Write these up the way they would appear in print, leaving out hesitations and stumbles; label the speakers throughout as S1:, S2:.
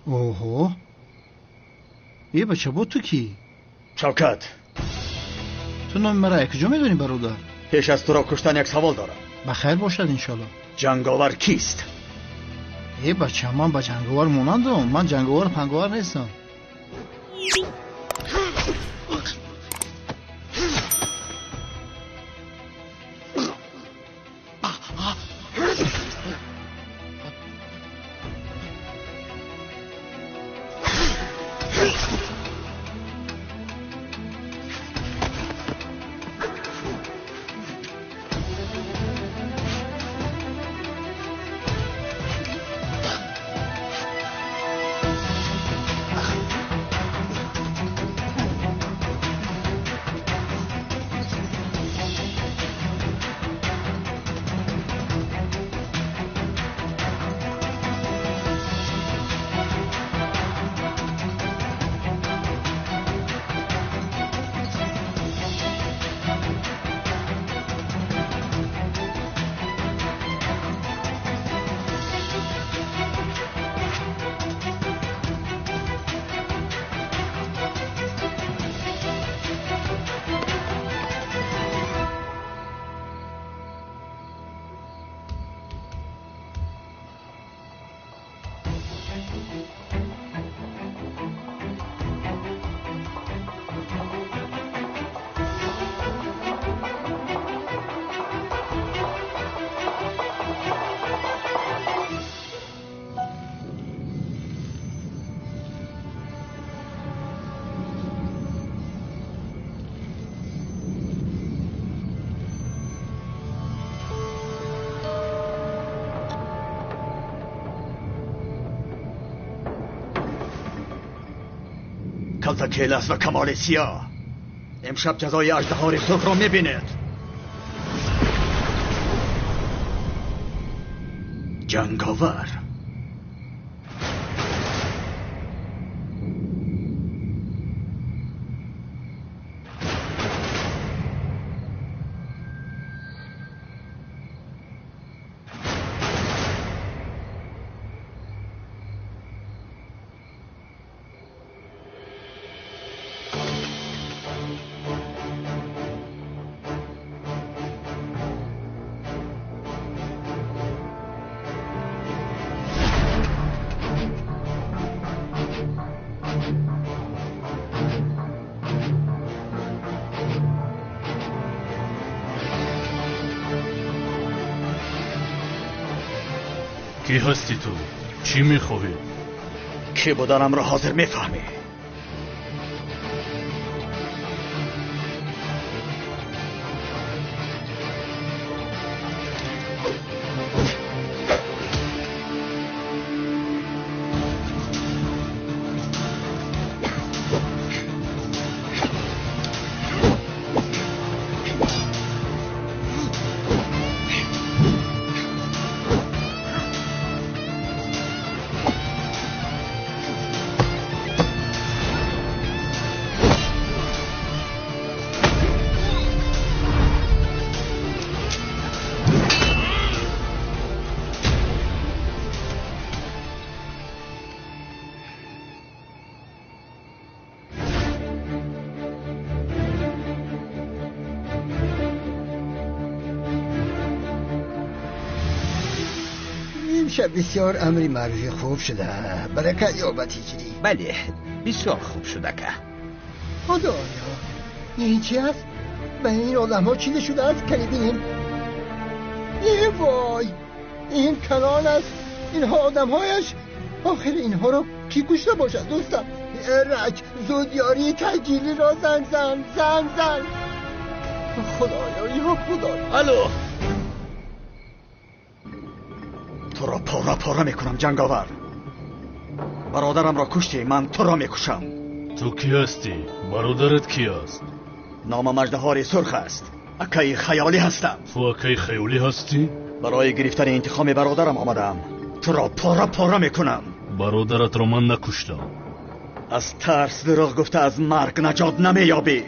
S1: اوهو ای بچه با تو کی؟
S2: شوکت،
S1: تو نام مرا کجا میدونی برادر؟
S2: پیش از تو را کشتن یک سوال دارم.
S1: بخیر باشد انشالله.
S2: جنگاور کیست؟
S1: ای بچه من با جنگاور مونندم. من جنگاور پنگاور نیستم.
S2: کلتاکیلس و کمال سیاه، امشب جزای اژدهای سرخ را میبینید. جنگاور
S3: کی هستی تو؟ چی میخوابی؟
S2: کی بودنم را حاضر میفهمی؟
S4: امشب بسیار امری معروفی خوب شده. برکت یابد هجری.
S5: بله بسیار خوب شده که
S4: خدایا این چی هست؟ به این آدم ها چیده شده است که بینیم. یه وای این کنان است. اینها آدم هایش. آخر اینها رو کی کشته باشد دوستم؟ رک زودیاری تجیلی را زن خدایا یا خدایا.
S5: الو
S2: تو را پاره میکنم جنگاور. برادرم را کشتی، من تو را میکشم.
S3: تو کی هستی؟ برادرت کی است؟
S2: نامم اژدهای سرخ است. اکای خیالی هستم.
S3: تو اکای خیالی هستی؟
S2: برای گرفتن انتقام برادرم آمدم. تو را پاره میکنم.
S3: برادرت را من نکشتم.
S2: از ترس دروغ گفته از مرگ نجات نمییابی.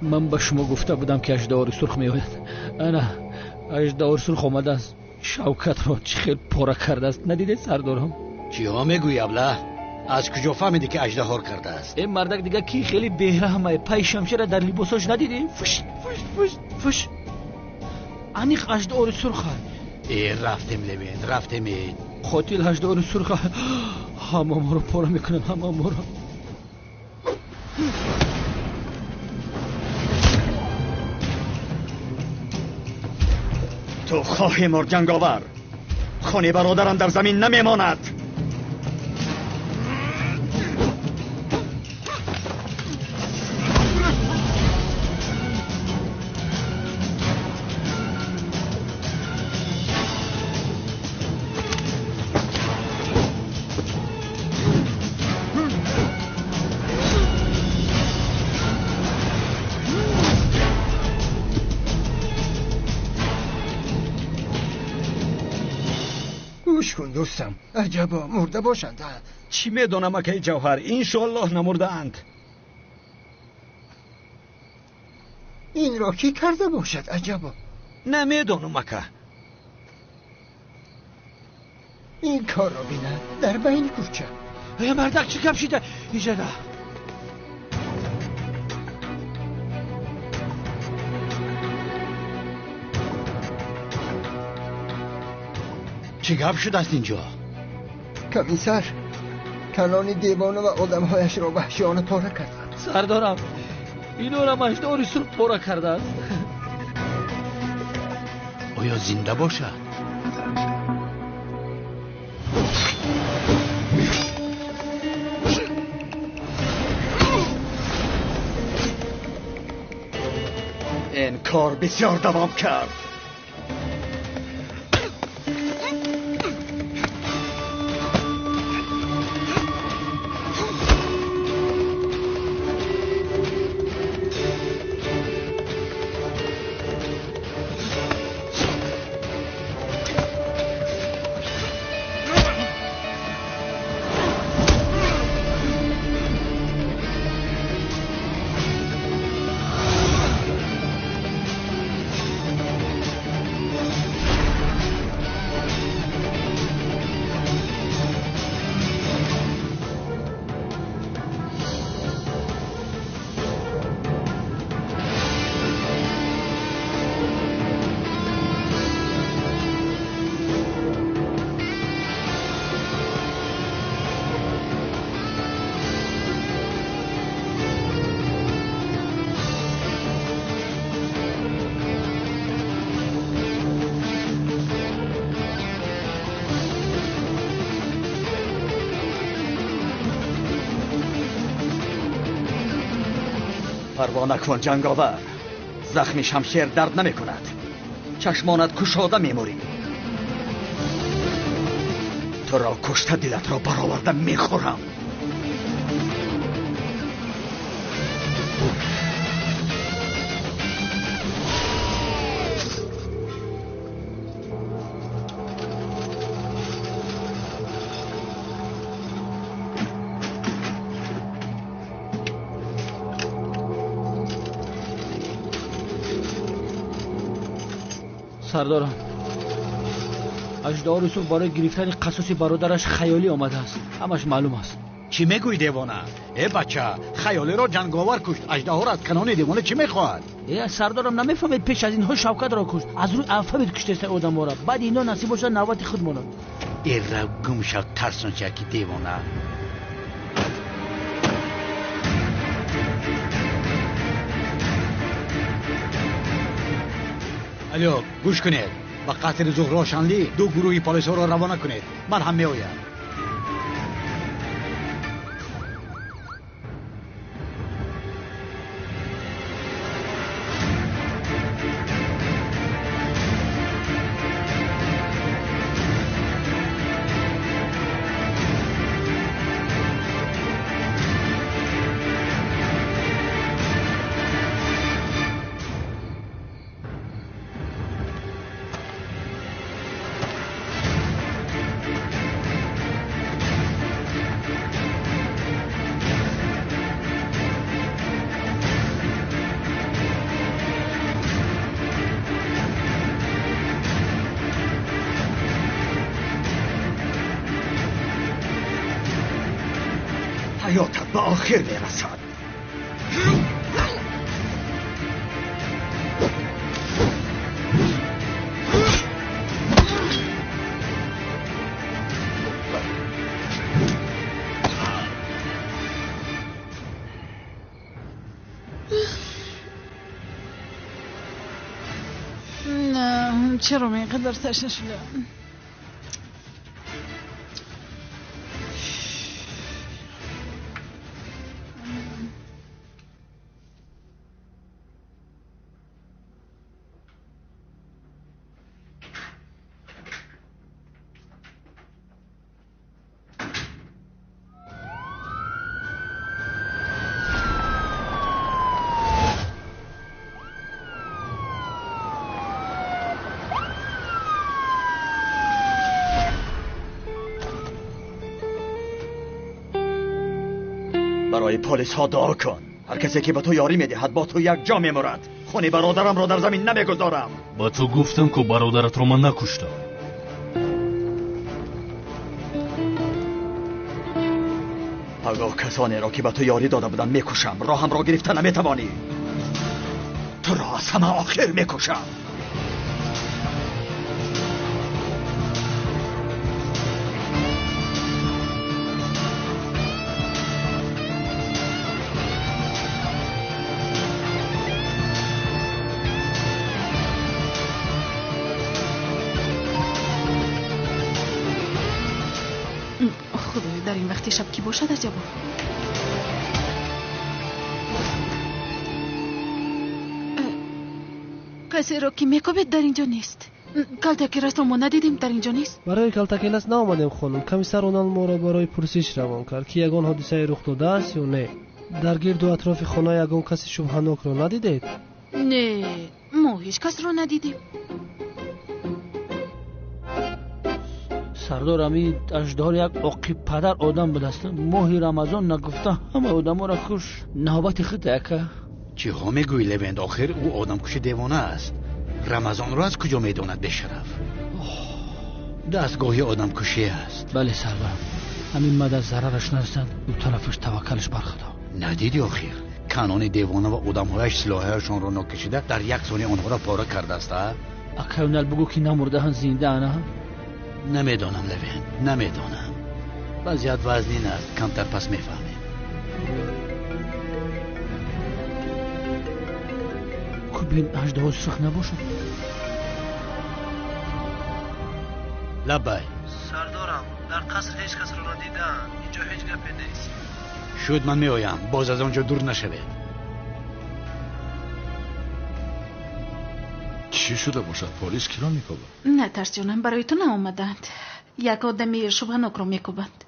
S6: من به شما گفته بودم که اژدها سرخ میآید. انا اژدها سرخ آمده است. شوکت را چه خیلی پاره کرده است. ندیدید سردارم؟
S5: چیا میگویی ابله؟ از کجا فهمیدی که اژدها کرده است؟
S6: این مردک دیگه کی خیلی بیرحمه. پای شمشیر در لباسش ندیدی؟ فش فش فش فش. انیق اژدها سرخ.
S5: رفتیم لبین، رفتیم.
S6: قاتل اژدها سرخ. همه ما رو پاره میکنن، همه ما رو.
S2: تو خواهی مرد جنگاور. خون برادرم در زمین نمیماند.
S4: گوش کن دوستم، عجبا مرده باشند.
S5: چی میدونم که جوهر انشالله نمردند.
S4: این را کی کرده باشد؟ عجبا
S5: نمیدونم که.
S4: این کار را بینه در بین کوچه.
S6: ای مردک چی کم شده؟ اینجا نه.
S5: چی گپ شده است اینجا؟
S4: کمیسر کنان دیوانه و آدمهایش را وحشیانه پاره کردند.
S6: سردارم اینو را اژدها سرخ پاره کرده است.
S5: آیا زنده باشد؟
S2: این کار بسیار دوام کرد. پروا نکن جنگاور. زخم شمشیر درد نمی کند. چشمانت کشاده میموری. تو را کشته دلت را برآورده میخورم.
S6: سردارم اژدها سرخ برای گرفتن قصاص برادرش خیالی آمده است. همش معلوم است.
S5: چی میگوی دیوانه؟ ای بچه، خیالی را جنگاور کشت. اژدها را از کنان دیوانه چی میخواهد؟
S6: ای سردارم نمیفهمید پیش از اینها شوکت را کشت. از روی افهمید کشته آدم را. بعد اینا نصیب باشد نوبت خود مانند.
S5: ای را گم شد ترسان چکی دیوانه. الو گوش کنید. با قطر ظهر روشنلی دو گروهی پلیس ها را روانه کنید. من هم میآیم.
S2: حیاتت به آخر میرسد.
S7: نه چرا من اینقدر تشنه شدم؟
S2: برای پلیس ها دعا کن. هر کسی که به تو یاری میدهد با تو یک جا میمرد. خون برادرم را در زمین نمیگذارم.
S3: با تو گفتم که برادرت رو من نکشتم.
S2: پگاه کسانی را که به تو یاری داده بودن میکشم. راهم را گرفته نمیتوانی. تو را از همه آخر میکشم.
S7: خدای در این وقت شب کی باشد عجبا؟ کسی را که میکوبید در اینجا نیست. کلتاکیرس را ما ندیدیم در اینجا نیست.
S8: برای کلتاکیرس نامدیم خانم. کمیسر اونال ما را برای پرسش روان کرد که یگان حادثه رخ داده است یا نه. در گرد و اطراف خانه یگان کسی شبهناک را ندیدید؟
S7: نه ما هیچ کس را ندیدیم.
S6: سردار امی اژدها یک عاقب پدر آدم بود است. ماهی رمضان نگفته همه آدم را کش. نوبت خود اکا
S5: چی ها میگوی لوند؟ آخر او آدم کش دیوانه است. رمضان را از کجا میداند به شرف؟ دستگاهی آدم کشی است.
S6: بله سردار، همین مدت ضررش نرسد او طرفش توکلش بر خدا.
S5: ندیدی آخر کنان دیوانه و آدمهایش سلاحهایشان را ناکشیده در یک ثانیه آنها را پاره کرده است.
S6: اکا اونال بگو که نمرده هن زنده نه؟
S5: نمیدانم لوین، نمیدانم. وضعیت وزنین است، کمتر پس میفهمیم.
S6: بین اژدها سرخ نباشد.
S5: لبای
S8: سردارم در قصر هیچ کس را ندیدن. اینجا هیچ گپی نیست.
S5: شد من میآیم، باز از آنجا دور نشوید.
S3: چی شده باشد؟ پلیس کی را میکوبد؟
S7: نه ترس جانم، برای تو نامدند. یک آدمی شبهناک را میکوبند.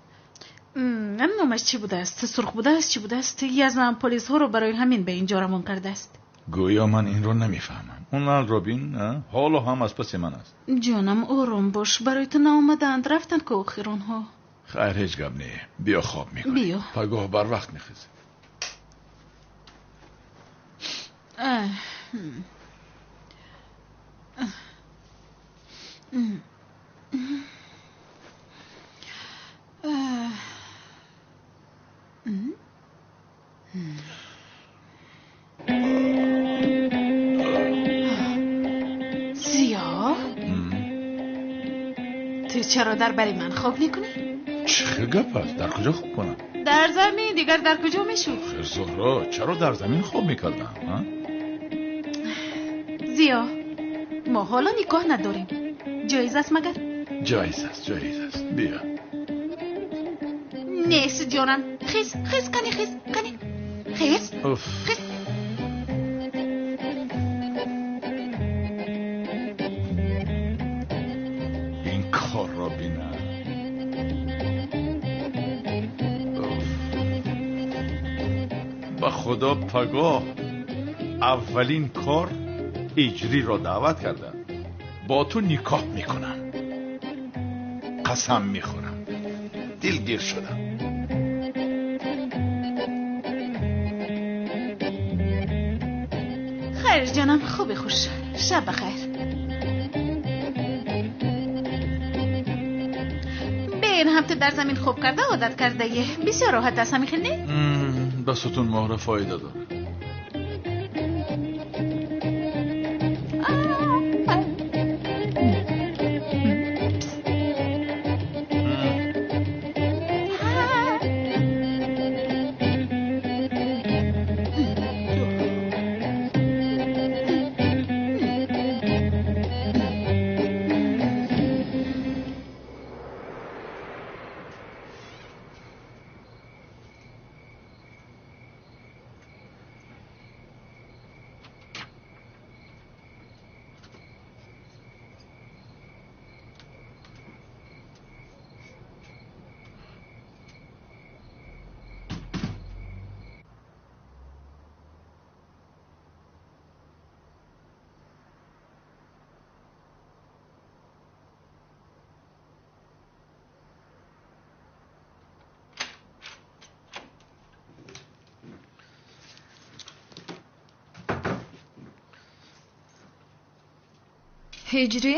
S7: نامش چی بوده است؟ سرخ بوده است؟ چی بوده است؟ یزم پلیس ها رو برای همین به اینجا روان کرده است.
S9: گویا من این رو نمیفهمم. اون رابین حالا هم از پس من است.
S7: جانم آرام باش، برای تو نامدند، رفتن که آخران ها.
S9: خیر هیچ گپ نه. بیا خواب میکنی.
S7: بیا.
S9: پگاه بر وقت میخیزی.
S7: زیا تو چرا در بری من خواب میکنی؟
S9: چه گپ است؟ در کجا خواب کنم؟
S7: در زمین، دیگر در کجا میشو؟
S9: خیر زهرا، چرا در زمین خواب میکردم؟
S7: زیا ما حالا نکاح نداریم، جایز است مگر؟
S9: جایز است، جایز است. بیا.
S7: نیست جانم، خیز کنی، خیز.
S9: این کار را بینم. به خدا پگاه اولین کار هجری را دعوت کردم. با تو نکاح میکنم. قسم میخورم. دلگیر شدم.
S7: خیر جانم، خوبی خوش، شب بخیر. این هفته در زمین خوب کرده عادت کرده یه بسیار راحت است همین خیلی
S9: به ستون مهره فایده داره.
S10: هجری؟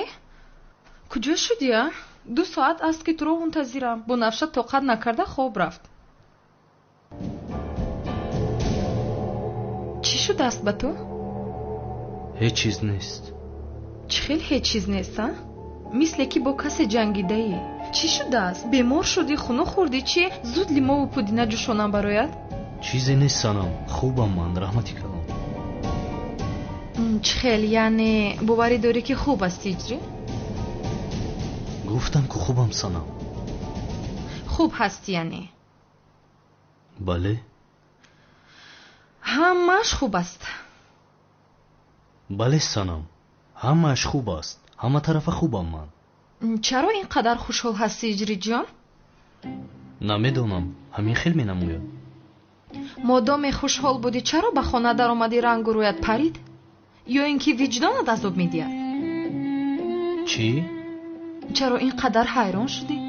S10: کجا شدی ها؟ 2 ساعت است که تو رو منتظرم. با نفشت طاقت نکرده خواب رفت. چی شده است به تو؟
S6: هیچ چیز نیست.
S10: چی خیلی هیچ چیز نیست ها؟ مثل که با کسی جنگیده ای. چی شده است؟ بیمار شدی؟ خونو خوردی؟ چی؟ زود لیمو و پودینه جوشانم برایت؟
S6: چیزی نیست سنم. خوبم من. رحمتی کردم.
S10: چی خیلی یعنی باوری داری که خوب است هجری؟
S6: گفتم که خوبم سنم.
S10: خوب هستی یعنی؟
S6: بله.
S10: همش خوب است.
S6: بله سنم. همش خوب است. همه طرف خوبم من.
S10: چرا اینقدر خوشحال هستی هجری جان؟
S6: نمیدونم. همین خیلی نموید.
S10: مادام خوشحال بودی چرا به خانه در آمدی رنگ و رویت پرید؟ یا اینکه وجدانت عذاب میدید؟
S6: چی؟
S10: چرا اینقدر حیران شدی؟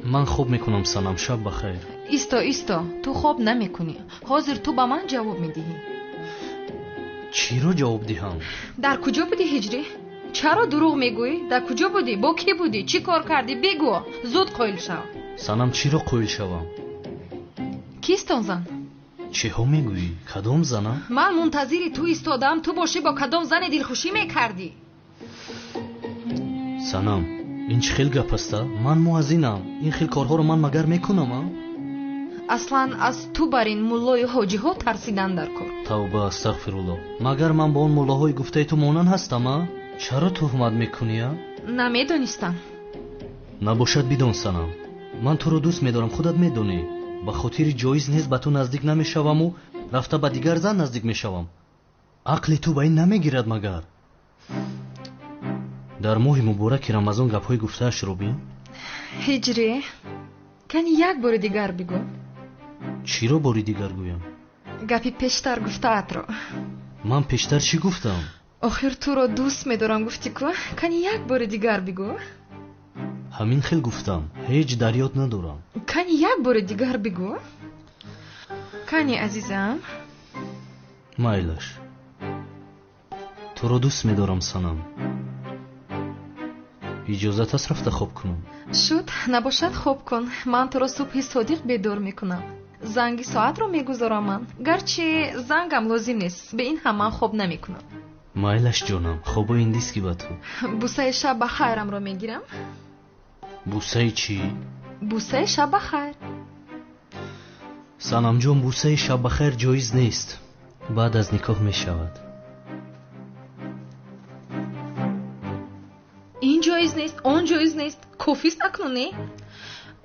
S6: من خوب میکنم سنم. شب بخیر.
S10: ایستا تو خوب نمیکنی. حاضر تو به من جواب میدهی.
S6: چی رو جواب دهم؟
S10: در کجا بودی هجری؟ چرا دروغ میگویی؟ در کجا بودی؟ با کی بودی؟ چی کار کردی؟ بگو. زود قایل شو.
S6: سنم چی رو قایل شوم؟
S10: کیست آن زن؟
S6: چی ها میگویی؟ کدام زنم؟
S10: من منتظری تو ایستادم تو باشی با کدام زن دلخوشی میکردی؟
S6: سنم این چه خیل گپ است؟ من موازینم. این خیل کارها رو من مگر میکنم؟
S10: اصلا از تو بر این مولای حاجی ها ترسیدن در کار.
S6: توبه استغفرالله. مگر من با اون مولاهای گفته تو مانند هستم؟ چرا تهمت میکنی؟
S10: نمیدونستم.
S6: نباشد بدون سنم. من تو رو دوست میدارم. خودت میدونی. به خاطر جایز نیست به تو نزدیک نمیشوم و رفته به دیگر زن نزدیک میشوم. عقل تو به این نمیگیرد مگر؟ در ماه مبارک رمضان گپ‌های گفته‌اش رو بین.
S10: هجری کنی یک بار دیگر بگو.
S6: چی رو باری دیگر گویم؟
S10: گپی پیشتر گفته‌ات رو.
S6: من پیشتر چی گفتم؟
S10: آخر تو رو دوست میدارم گفتی که کنی یک بار دیگر بگو.
S6: همین خیل گفتم. هیچ دریات ندارم.
S10: کنی یک بار دیگر بگو. کنی عزیزم.
S6: مایلش. تو رو دوست میدارم سنم. اجازت است رفته خوب کنم؟
S10: شد نباشد خوب کن. من تو رو صبح صادق بیدار میکنم. زنگی ساعت رو میگذارم من. گرچه زنگم لازم نیست. به این هم من خوب نمیکنم.
S6: مایلش جانم. خوب این دیست که با تو.
S10: بوسه شب بخیرم رو میگیرم.
S6: بوسه چی؟
S10: بوسه شب بخیر.
S6: سنم جان بوسه شب بخیر جایز نیست. بعد از نکاح می شود.
S10: این جایز نیست آن جایز نیست. کافیست اکنونی؟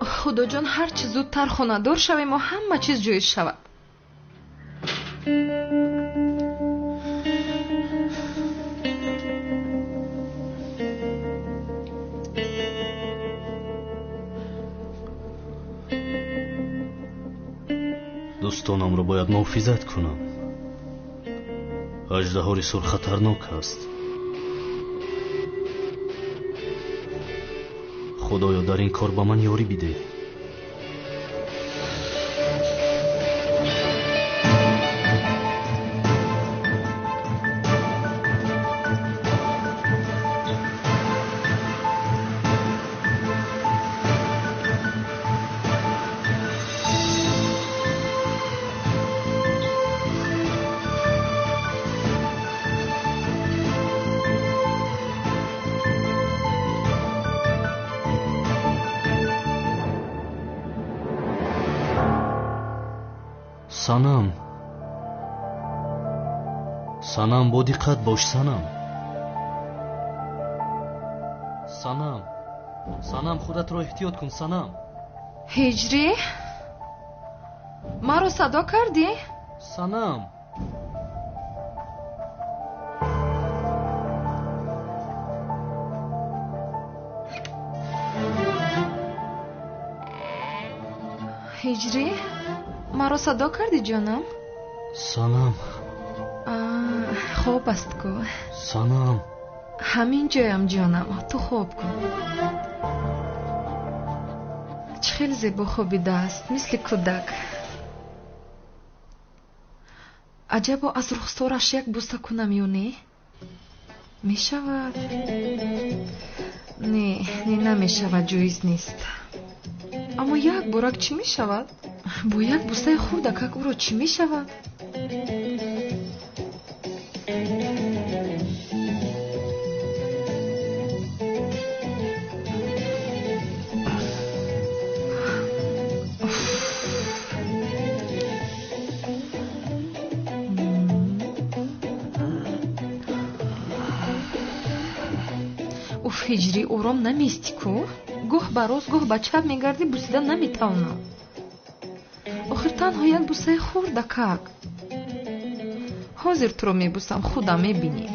S10: خدا جان هر چی زودتر خانه دار شویم و همه چیز جایز شود.
S6: دوستانم رو باید محافظت کنم. اژدها رسول خطرناک است. خدایا در این کار با من یاری بده. санам бо диққат бош. санам худатро эҳтиёт кун. санам
S10: ҳиҷрӣ, маро садо кардӣ?
S6: санам
S10: ҳиҷрӣ, маро садо кардӣ ҷонам?
S6: санам
S10: хоб аст ку.
S6: санам
S10: ҳамин ҷоям ҷонам, ту хоб кун. чӣ хеле зебо хобидааст, мисли кӯдак. аҷабо аз рухсораш як буса кунам ё не? мешавад? не намешавад, ҷоиз нест. аммо як борак чӣ мешавад? бо як бусаи хурдакак ӯро чӣ мешавад? ҳиҷрӣ, ором намести ку? гоҳ ба рост гоҳ ба чап мегарди, бусида наметавонам. охир танҳо як бусаи хурдакак. ҳозир туро мебусам, худам мебинӣ.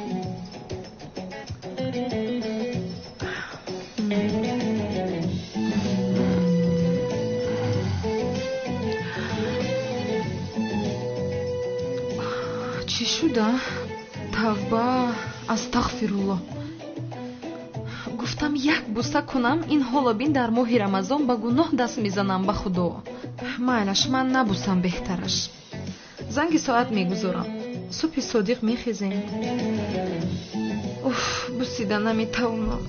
S10: чӣ шуда? тавба, астағфируллоҳ. гуфтам як буса кунам, ин ҳоло бин дар моҳи рамазон ба гуноҳ даст мезанам. ба худо майлаш, ман набусам, беҳтараш. занги соат мегузорам, субҳи содиқ мехезем. бусида наметавонам.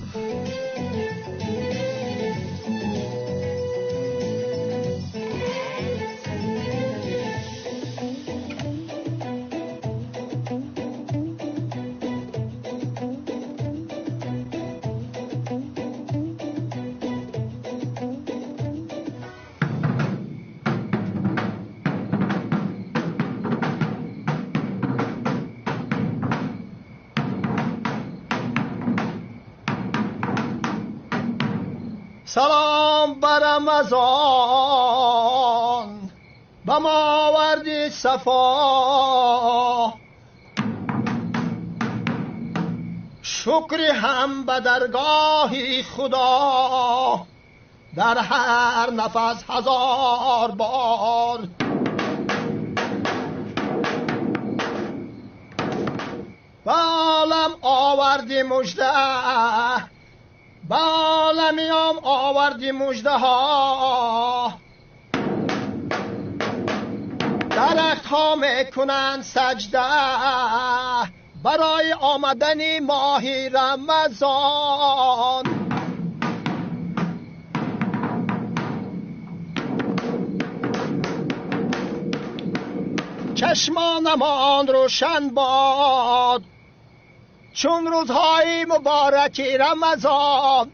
S4: سلام بر رمضان، به ما آوردی صفا. شکری هم به درگاهی خدا، در هر نفس 1000 بار. به عالم آوردی مژده، به عالمیام آوردی مژده ها. درخت ها میکنن سجده برای آمدن ماه رمضان. چشمانمان روشن باد چون روزهای مبارک رمضان.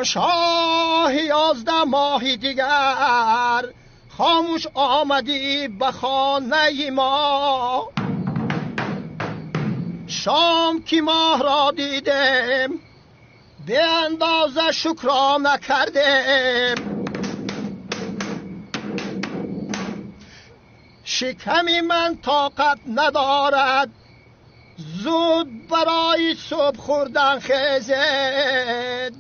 S4: شاه 11 ماه دیگر خاموش آمدی به خانه ما. شام که ماه را دیدیم به اندازه شکرانه کردیم. شکمی من طاقت ندارد زود برای صبح خوردن خیزید.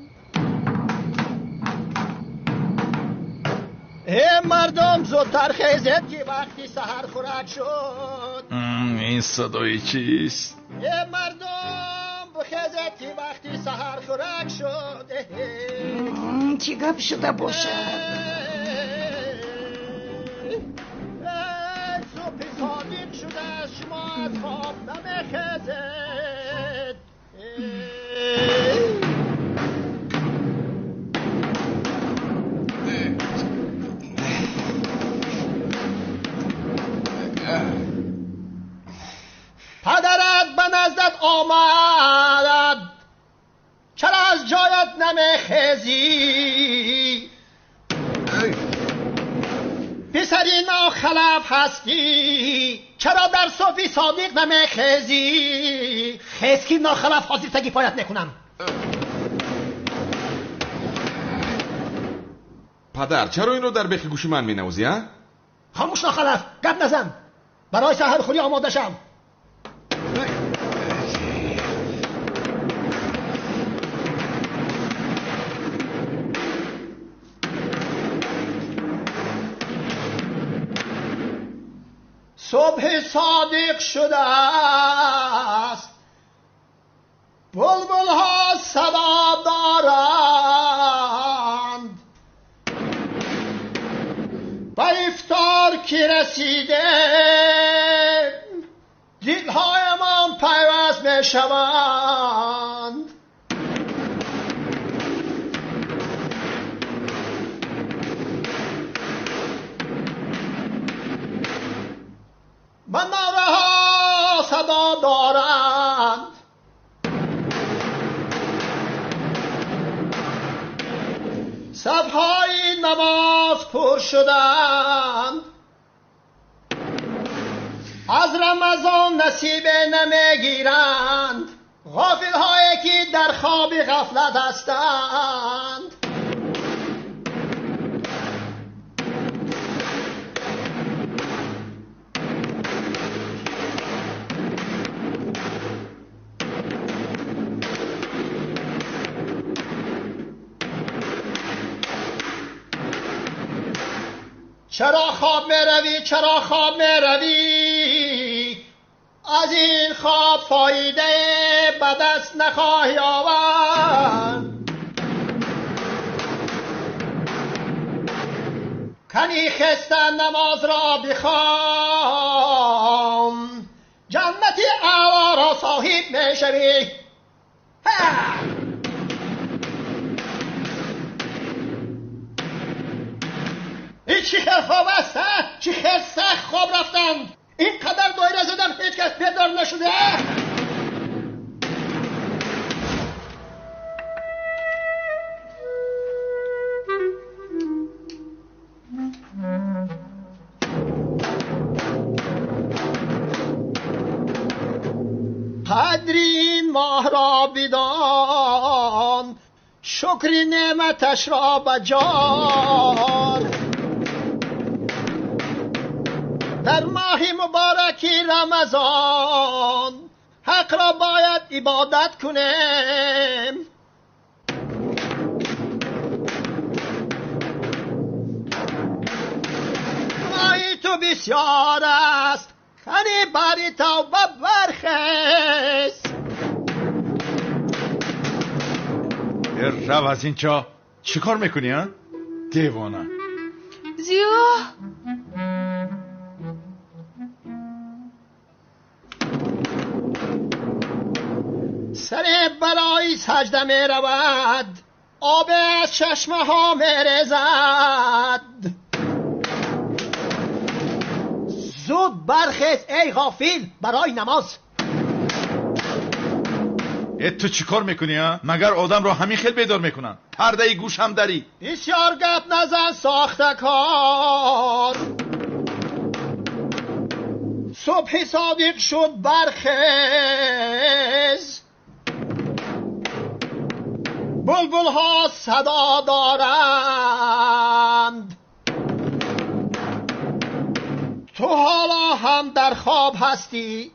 S4: ای مردم زودتر خیزید که وقتی سحر خوراک شد.
S9: این صدای چیست؟
S4: ای مردم بخیزید که وقتی سحر خوراک شد.
S7: چی گپ شده باشد؟
S4: صادق شده شما از خواب نمیخیزید. پدرت به نزدت آمد چرا از جایت نمیخیزی؟ پسری ناخلف هستی، چرا در صفی صادق نمیخیزی؟ خیز که ناخلف حاضر تگی پایت نکنم.
S11: پدر چرا این رو در بخی گوش من مینوزی ها؟
S4: خاموش ناخلف، گپ نزن. برای سحرخوری آماده شم. صبح صادق شده است، بلبل ها صدا دارند، به افطار که رسیده دلهایمان پیوست می شوند. مناره ها صدا دارند، صفهای نماز پر شدند، از رمضان نصیب نمیگیرند غافل هایی که در خواب غفلت هستند. چرا خواب میروی؟ چرا خواب میروی؟ از این خواب فایده به دست نخواهی آورد. کنی خستن نماز را بخوان، جنتی اعلی را صاحب میشوی. این چی خیر خواب است؟ چی خیر سخت خواب رفتند؟ اینقدر دایره زدم هیچ کس بیدار نشده. قدر این ماه را بدان، شکر نعمتش را بجار. در ماه مبارک رمضان حق را باید عبادت کنیم. گناهی تو بسیار است، کنی بری توبه برخیز.
S9: رو از اینجا چی کار میکنی ها؟ دیوانه.
S7: زیو
S4: سر برای سجده می رود، آب از چشمه ها می ریزد. زود برخیز ای غافل برای نماز.
S9: تو چی کار میکنی ها؟ مگر آدم رو همین خیل بیدار میکنن؟ پرده گوش هم داری.
S4: بسیار گپ نزن ساخته کار. صبح صادق شد برخیز، بلبل ها صدا دارند. تو حالا هم در خواب هستی،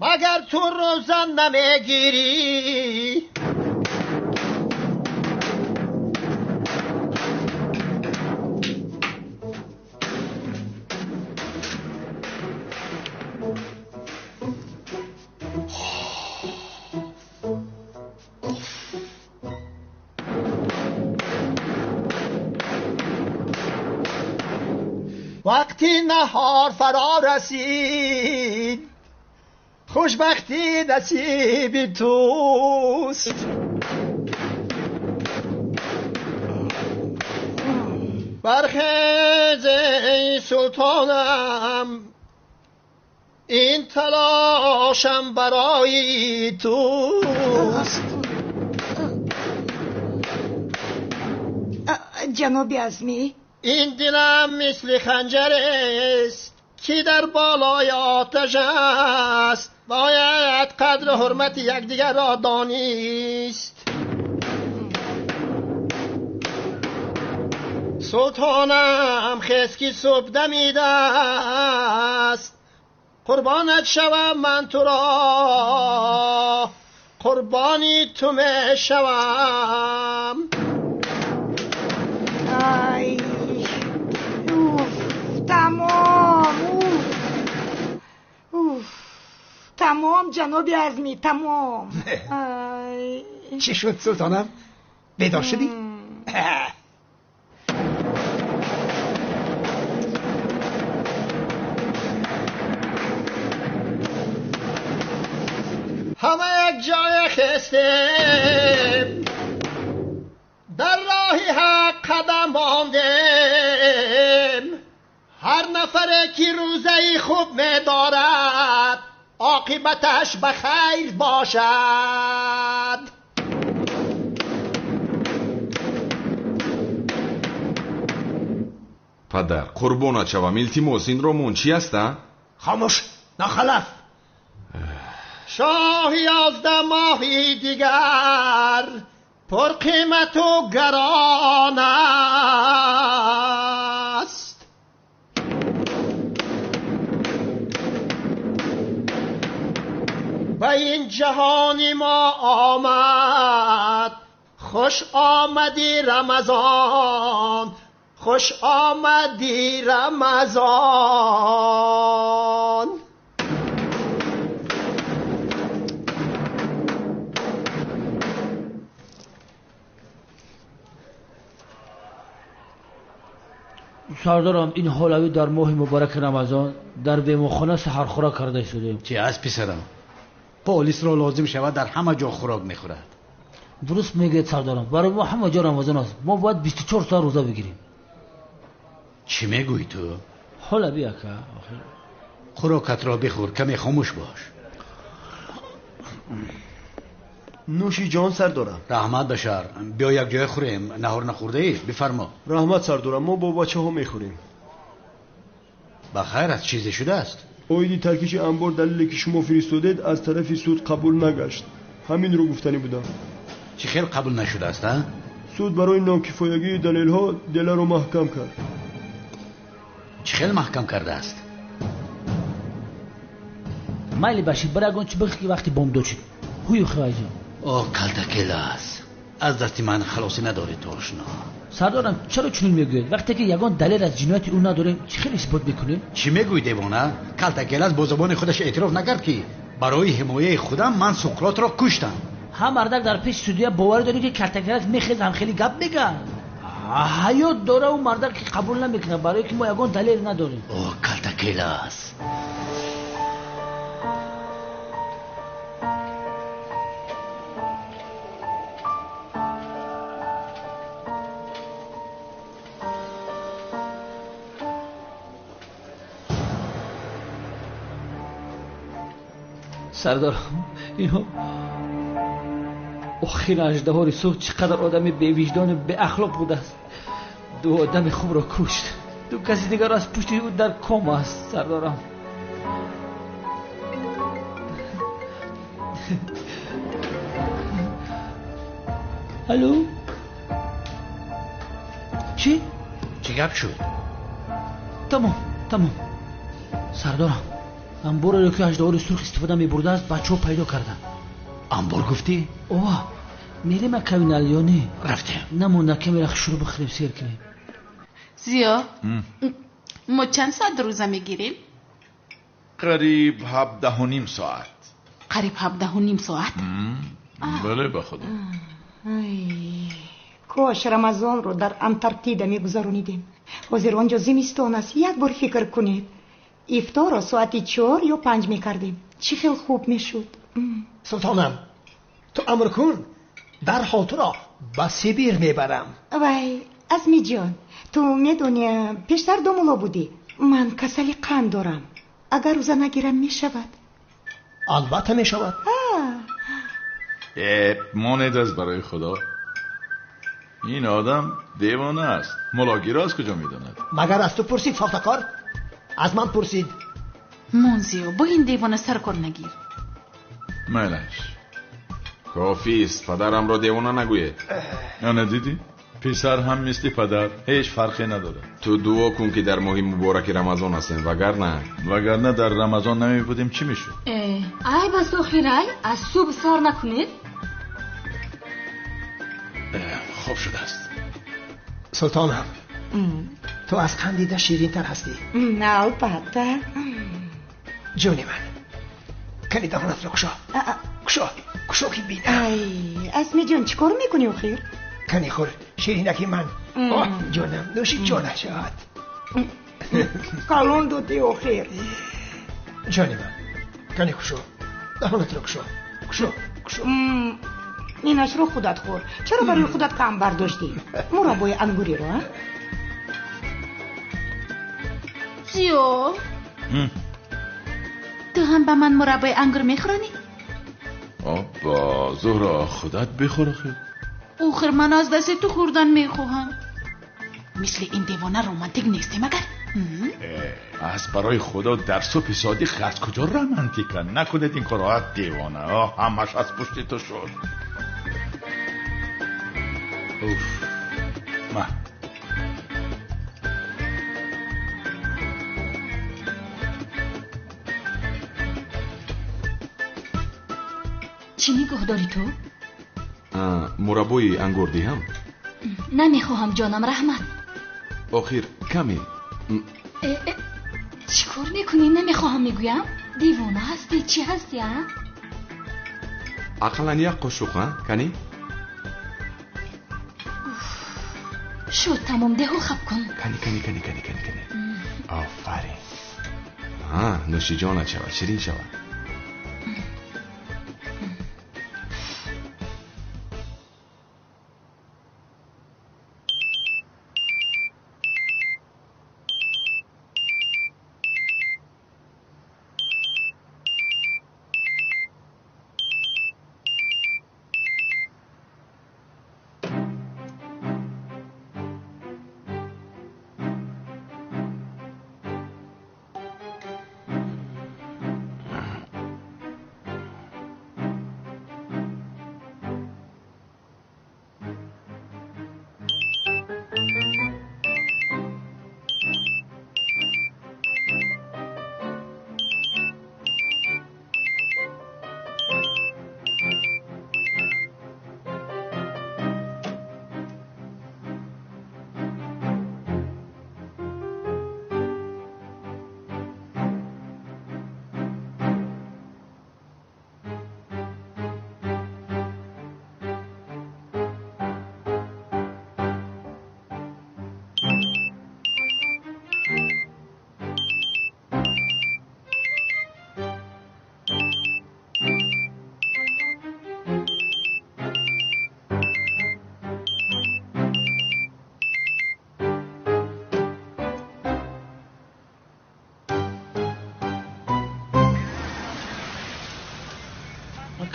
S4: مگر تو روزن نمیگیری؟ وقتی نهار فرا رسید، خوشبختی نصیب توست. برخیز ای سلطانم، این تلاشم برای توست.
S12: جناب عظمی،
S4: این دلم مثل خنجر است که در بالای آتش است، باید قدر و حرمت یکدیگر را دانست. سلطانم خسکی صبح دمیده است، قربانت شوم من تو را، قربانی تو می شوم.
S12: آی تمام تمام جناب عظمی، تمام.
S5: چی شد سلطانم؟ بیدار شدی؟
S4: همه یک جای خسته در راه حق قدم باندیم، هر نفره که روزه خوب می دارد عاقبتش به خیر باشد.
S11: پدر قربونت شوم، التماس این رومون چی هسته؟
S4: خاموش، ناخلف. شاه 11 ماهی دیگر پر قیمت و گران است. به این جهانی ما آمد، خوش آمدی رمضان، خوش آمدی رمضان.
S13: سردارم، این حالوی در ماه مبارک رمضان در بیمخانه سحرخوره کرده شدیم.
S5: چی از پسرم؟ پلیس را لازم شود در همه جا خوراک میخورد.
S13: درست میگید سردارم، برای ما همه جا رمضان است، ما باید 24 ساعت روزه بگیریم.
S5: چی میگوی تو؟
S13: حالوی اکا
S5: خوراکت را بخور، کمی خاموش باش.
S14: نوشی جان سردارم.
S5: رحمت بشر، بیا یک جای خوریم. نهار نخورده ای؟ بفرما.
S14: رحمت سردارم، ما با بچه ها میخوریم.
S5: بخیر، از چیزی شده است؟
S14: اویدی ترکیش انبار دلیلی که شما فرستادید از طرف سود قبول نگشت، همین رو گفتنی بودم.
S5: چی خیلی قبول نشده است ها؟
S14: سود برای ناکفایگی دلیل ها دل رو محکم کرد.
S5: چی خیلی محکم کرده است؟
S13: مایلی باشی برای اگون چی بخی که وقتی بوم شد هوی خواهی جان.
S5: اوه کلتکل است، از دستی من خلاصی نداری تو آشنا.
S13: سردارم چرا چنین میگوید؟ وقتی که یگان دلیل از جنایت او نداریم چی خیلی اثبات میکنیم؟
S5: چی میگوی دیوانه؟ کلتکل است با زبان خودش اعتراف نکرد که برای حمایه خودم من سقراط را کشتم.
S13: هم مردک در پیش سودیا باور داری که کلتکل میخیز هم خیلی گپ میگه. حیات داره و مردک که قبول نمیکنه برای که ما یگان دلیل نداریم.
S5: اوه کلتکل است.
S13: سردارم اینو آخر 18 صبح چقدر آدم بی وجدان بی اخلاق بوده است. 2 آدم خوب را کشت، 2 کسی دیگر از پشت او در کام است. سردارم الو چی
S5: گپ شد؟
S13: تمام سردارم انبار رو که 18 سرخ استفاده میبرده است بچه ها پیدا کردن.
S5: انبار گفتی؟
S13: اوه میریم اکوین الیانی
S5: رفتیم
S13: نمونده کمی رخ شروع بخوریم سیر کنیم.
S7: زیا ما چند ساعت روزه میگیریم؟
S9: قریب 17.5 ساعت.
S7: قریب 17.5 ساعت؟
S3: بله بخدا.
S12: کاش رمضان رو در انتارکتیدا میگذرونیدیم. حاضر آنجا زمستان است. یک بار فکر کنید افطار را ساعتی 4 یا 5 میکردیم، چی خیلی خوب میشد.
S4: سلطانم تو امر کن، در حال تو را به سیبیر میبرم.
S12: وای عظمی جان، تو میدونی پیشتر دومولا بودی، من کسل قند دارم، اگر روزه نگیرم میشود؟
S4: البته میشود.
S9: ماند از برای خدا
S3: این آدم دیوانه است. ملاگیر از کجا میداند؟
S4: مگر از تو پرسید ساختکار؟ از من پرسید.
S7: منزیو با این دیوانه سر کار نگیر.
S3: ملش
S11: کافی است پدرم را دیوانه نگویه.
S3: یا ندیدی؟ پسر هم مثل پدر هیچ فرقی نداره.
S11: تو دعا کن که در ماه مبارک رمضان هستیم
S3: وگرنه در رمضان نمی بودیم چی میشد؟
S15: ای بس آخرای از صبح سر نکنید.
S3: خوب شده است.
S4: سلطانم تو از خندیده شیرین تر هستی.
S12: نه البته.
S4: جونی من کنی دهانت رو کشا که بینم.
S12: ای اسمی جون چیکار میکنی آخر؟
S4: کنی خور شیرینکی من. جونم نوشی جانه شد.
S12: کلون دوتی آخر.
S4: جونی من کنی کشا دهانت رو کشا.
S12: اینش رو خودت خور. چرا برای خودت کم برداشتی؟ مربای انگوری رو
S7: زیو تو هم به من مربای انگور میخورانی؟
S3: آبا زهرا خودت بخور خیلی.
S7: آخر من از دست تو خوردن میخواهم. مثل این دیوانه رومانتیک نیستی مگر؟
S3: از برای خدا در صبح صادق از کجا رومانتیکه؟ نکنید این کارها دیوانه. همش از پشت تو شد. من
S15: چی نگاه داری تو؟
S11: مربای انگور دیم؟
S15: نمیخواهم جانم رحمت.
S11: آخر کمی.
S15: چی کار میکنی؟ نمیخواهم میگویم. دیوانه هستی؟ چی هستی ها؟
S11: اقلا یک قشق کنی؟
S15: شد تمام دهو خب کن.
S11: کنی آفرین. نوشی جانت شود شیرین شود.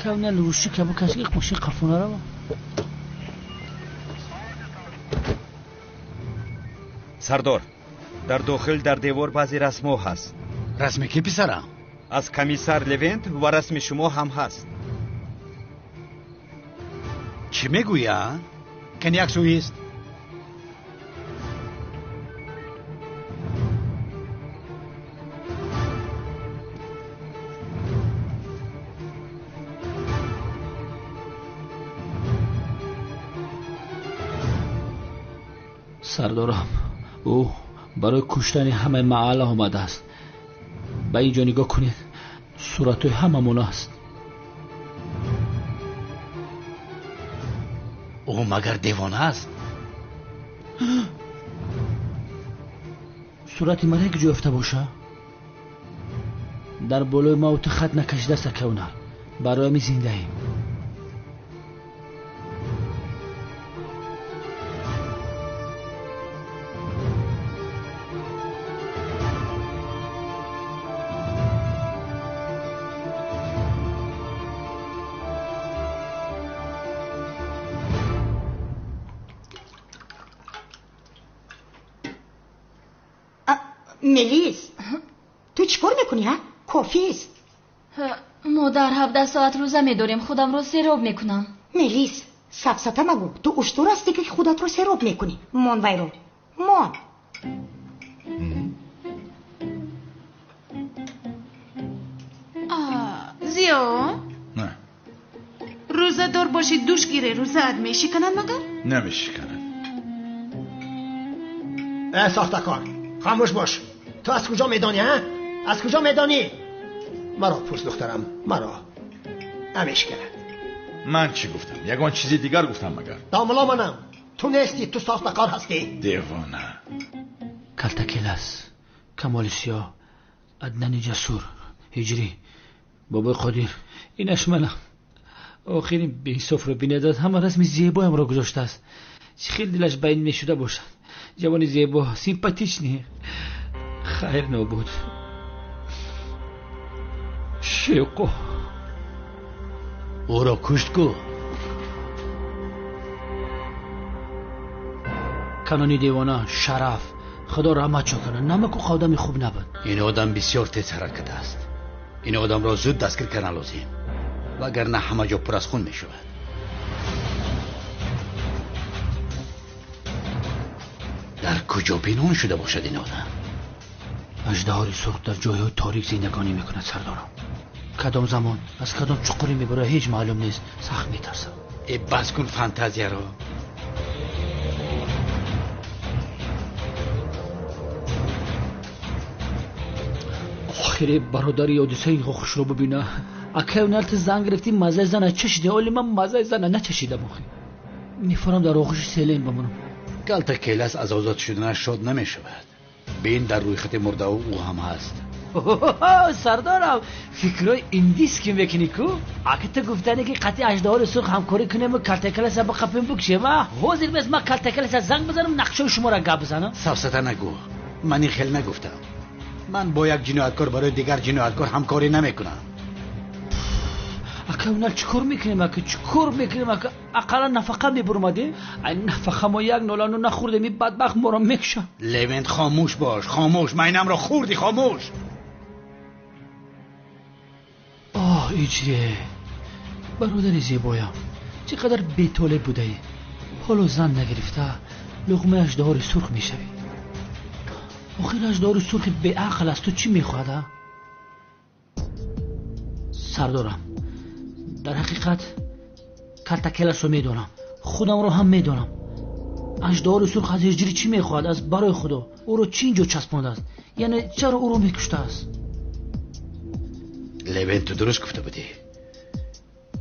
S13: کونه لوشی که با کسی که موشی قفونه رو
S2: سردار در داخل در دیوار بعضی رسم‌ها هست.
S5: رسم کی پسرم؟
S2: از کمیسر لوینت و رسم شما هم هست.
S5: چی میگویا؟ کنیاک سویست؟
S13: سردارم او برای کشتن همه محله آمده است. به اینجا نگاه کنید، صورت هممون است.
S5: او مگر دیوانه است؟
S13: صورت مرا یک جا افته باشه. در بالای موت خط نکشیده سکونه برای می زنده ایم.
S12: ملیس تو چیکار میکنی ها؟ کافی است.
S15: ما در 17 ساعت روزه میداریم، خودم رو سیراب میکنم.
S12: ملیس سفسطه مگو، تو اشتر هستی که خودت رو سیراب میکنی. مان ویرو مان.
S7: زیا
S3: نه
S7: روزه دار باشی دوش گیره روزه اد میشکنن مگر؟
S3: نمیشکنن.
S4: ساختکار خاموش باش. تو از کجا میدانی ها؟ از کجا میدانی؟ مرا پرس دخترم، مرا نمیشکنن.
S3: من چی گفتم؟ یگان چیزی دیگر گفتم مگر؟
S4: داملا منم. تو نیستی، تو ساختکار هستی.
S3: دیوانه.
S13: کلتکلس، کمال سیاه، عدنان جسور، هجری، بابای قدیر، اینش منم. آخرین به این سفره بینداد همه رسمی زیبایم را گذاشته است. چه خیلی دلش بین میشده باشد. جوانی زیبا، سیمپاتیچ نیه. خیر نبود. شیقو
S5: او را کشت کو.
S13: کنانی دیوانه، شرف، خدا رحمت چو کنه. نمکو خودمی خوب نبود.
S5: این آدم بسیار تیز حرکت است. این آدم را زود دستگیر کردن لازم، وگرنه همه جا پر از خون می شود. در کجا پنهان شده باشد این آدم؟
S13: اژدهار سرخ در جایهای تاریک زندگانی میکند سردارم. کدام زمان از کدام چقوری میبره هیچ معلوم نیست. سخت میترسم.
S5: ای بس کن فانتازیا را.
S13: آخری برادری اودیسه این خوش رو ببینه. اکه اونالت زنگ گرفتی مزه زنه چشیده، ولی من مزه زنه نچشیدم. آخی میفرم در آغوش سیلین بمونم.
S5: کلتکلس از آزاد شدنش شاد نمی شود. بین در روی خط مرده او هم هست.
S13: سردارم فکرای ایندیس که میکنی کو؟ اگه تو گفتنی که قطعی اژدهار سرخ همکاری کنیم و کلتکلس با قپیم بکشیم، حاضر بس ما کلتکلس زنگ بزنم نقشه شما را گپ بزنم.
S5: سفسطه نگو. من این خیلی نگفتم. من با یک جنایتکار برای دیگر جنایتکار همکاری نمیکنم.
S13: اگه اونال چیکار میکنیم؟ اگه چیکار میکنیم؟ اگه اقلا نفقه میبرماده؟ این نفقه ما یک نولانو نخورده می بدبخت ما را میکشم.
S5: لوینت خاموش باش، خاموش. من اینم را خوردی، خاموش.
S13: ایجریه برادر زیبایم، چقدر بی‌طالب بوده ای. حالا زن نگرفته لقمه اژدهار سرخ میشوی. آخر اژدهار سرخ به عقل است. تو چی میخواد؟ سردارم در حقیقت کلتکلس رو میدونم، خودم رو هم میدونم. اژدهار سرخ از هجری چی میخواد؟ از برای خدا او رو چی اینجا چسبانده است؟ یعنی چرا او رو میکشته است؟
S5: لوین تو درست گفته بودی.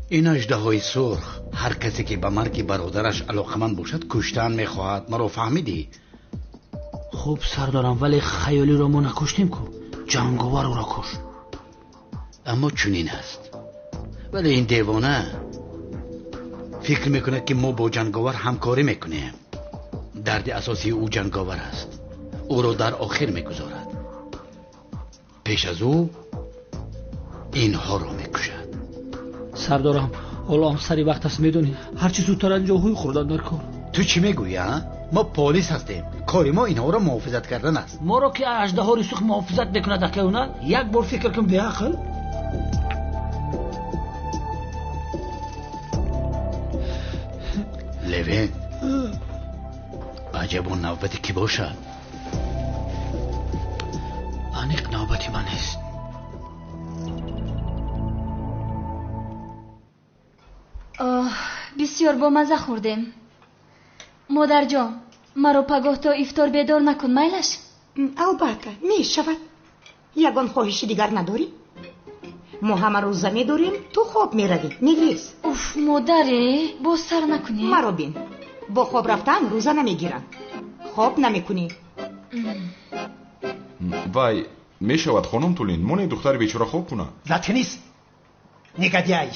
S5: این اژدهای سرخ هر کسی که به مرگ برادرش علاقمند باشد کشتن میخواهد. مرا فهمیدی؟
S13: خوب سردارم، ولی خیالی را ما نکشتیم کو، جنگاور را کش.
S5: اما چنین است. ولی این دیوانه فکر میکند که ما با جنگاور همکاری میکنیم. درد اساسی او جنگاور است. او را در آخر میگذارد. پیش از او اینها را میکشد.
S13: سردارم حالا هم سری وقت است، میدونی هرچی زودتر انجام خوردن در کار.
S5: تو چی میگویی؟ ما پلیس هستیم، کاری ما اینها را محافظت کردن است.
S13: ما را که اژدهار سرخ محافظت میکند که اونا یک بار فکر کن به عقل.
S5: لوین عجب اون نوبتی کی باشد؟
S13: انیق نوبتی من است.
S15: بسیار با مزه خوردیم. مادر جان مرا پگاه تا افطار بیدار نکن میلش.
S12: البته می شود. یگان خواهشی دیگر نداری؟ ما همه روزه می داریم، تو خواب می روی. نگریز.
S15: اوف مادره با سر نکنی.
S12: مرا بین، با خواب رفتن روزه نمی گیرن. خواب نمی کنی.
S11: وای می شود خانم تولین مونه دختر بیچاره خواب کنه.
S4: زده نیست نگدیای.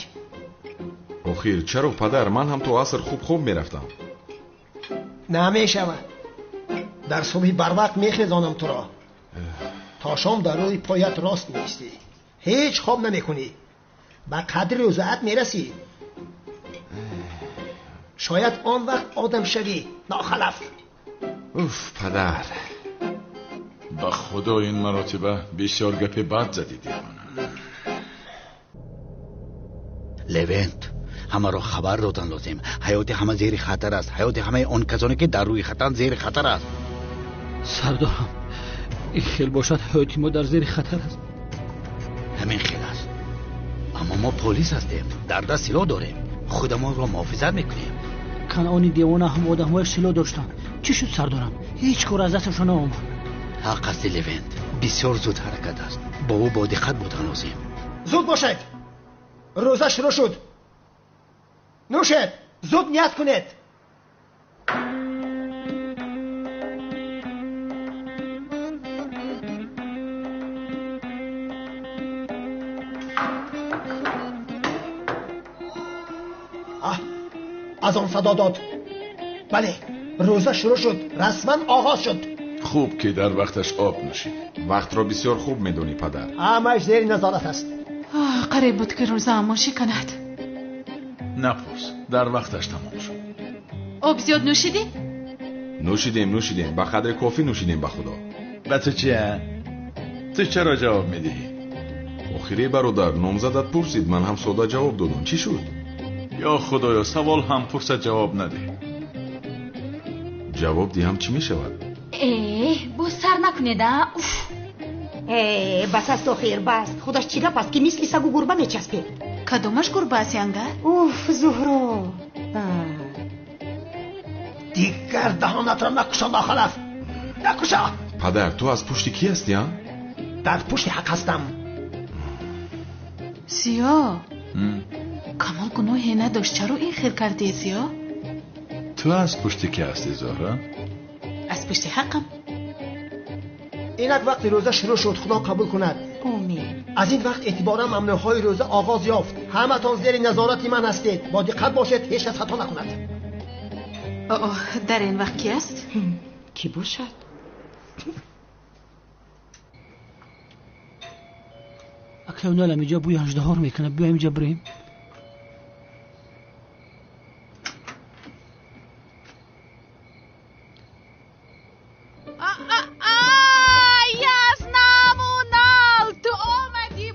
S11: آخیر چرا پدر؟ من هم تو عصر خوب می رفتم.
S4: نمی شود. در صبحی بر وقت می خیزانم تو را. تا شام در روی پایت راست نیستی. هیچ خواب نمی کنی. با قدر روزت می رسی. شاید آن وقت آدم شوی ناخلف.
S11: اوف پدر،
S3: به خدا این مراتبه بسیار گپ بد زدی دیوانه.
S5: لونت، همه را خبر دادن لازم. حیات همه زیر خطر است. حیات همه آن کسانی که در روی خطر زیر خطر است.
S13: سردارم، این خیل باشد حیات ما در زیر خطر است.
S5: همین خیل است، اما ما پلیس هستیم، در دست سلاح داریم، خودمان را محافظت میکنیم.
S13: کنعانی دیوانه هم آدم‌های سلاح داشتن. چی شد سردارم؟ هیچ کار از دستشان نآمد.
S5: حق است لونت، بسیار زود حرکت است. با او با دقت بودن لازم.
S4: زود باشید، روزه شروع شد. نوشید، زود نیت کنید. از آن صدا داد. بله، روزه شروع شد، رسما آغاز شد.
S3: خوب که در وقتش آب نوشید.
S11: وقت را بسیار خوب میدونی پدر.
S4: همش زیر نظارت است.
S7: قریب بود که روزه اماشی کند.
S3: نپرس، در وقتش تمام شد.
S7: آب زیاد نوشیدی؟
S11: نوشیدیم به قدر کافی نوشیدیم به خدا.
S3: به تو چیه؟ تو چرا جواب میدهی؟
S11: آخری برادر نامزدت پرسید، من هم ساده جواب دادم. چی شد؟
S3: یا خدایا سوال هم پرسد جواب نده.
S11: جواب دهم چی میشود؟
S15: باز سر نکنید.
S12: بس است آخر، بس. خودش چی گپ است که مثل سگ و گربه میچسبه؟
S7: کدومش گربه است ینگه؟
S12: اوف زهرا،
S4: دیگر دهانت را نکشان داخلف. نکشا.
S11: پدر تو از پشت کی هستی ها؟
S4: در پشت حق هستم.
S7: سیاه کمال گناهی نداشت، چرا این خیر کردی سیاه؟
S3: تو از پشت کی هستی زهرا؟
S7: از پشت حقم.
S4: اینک وقت روزه شروع شد، خدا قبول کند.
S12: آمین.
S4: از این وقت اعتبارا ممنوعهای روزه آغاز یافت. همه تان زیر نظارت من هستید، با دقت باشید هیچ کس خطا نکند.
S7: در این وقت کی است؟
S12: کی باشد؟
S13: اکه اونال اینجا بوی اژدها رو میکنه. بیا اینجا بریم.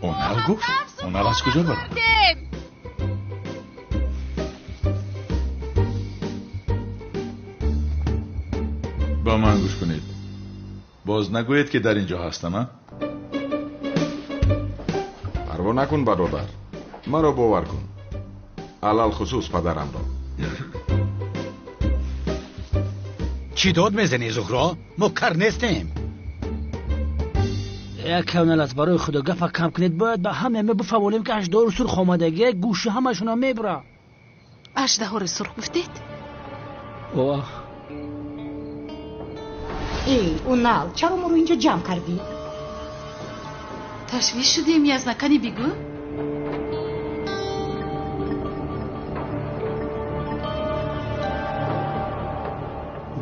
S3: اونال گفت؟ اونال از کجا برد؟ با من گوش کنید. باز نگوید که در اینجا هستم ها؟
S11: پروا نکن برادر، مرا باور کن، علل خصوص پدرم را.
S5: چی داد میزنی زهرا؟ ما کر نیستیم.
S13: کونال از برای خدا گفت کم کنید. باید به همه بفهمونیم که اژدها رو سرخ آمدگی گوشه همشون هم میبره.
S7: اژدها رو سرخ گفتید؟
S12: اونال چرا ما رو اینجا جمع کردی؟
S7: تشویش شدیم یا از نکنی بگو؟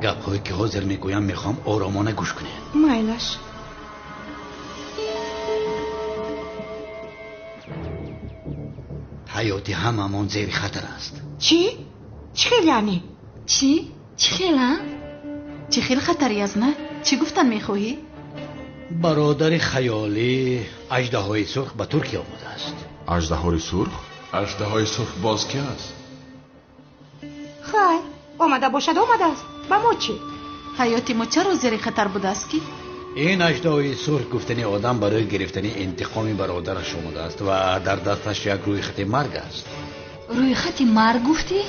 S5: گپ هایی که حاضر میگویم میخوام آرامانه گوش کنید.
S12: مایلش.
S5: حیات هممون زیر خطر است.
S12: چی؟ چی خیلی یعنی؟
S7: چی؟ چی خیلی هم؟ چی خیلی خطری از نه؟ چی گفتن میخواهی؟
S5: برادر خیالی اژدهای سرخ به ترکیه آمده است.
S11: اژدهای سرخ؟
S3: اژدهای سرخ باز کی است؟
S12: خیر، آمده باشد آمده است. با ما چی؟
S7: حیات ما چرا زیر خطر بوده است کی؟
S5: این اژدهای سرخ گفتنی آدم برای گرفتن انتقام برادرش آمده است و در دستش یک روی خط مرگ است.
S15: روی خط مرگ گفتی؟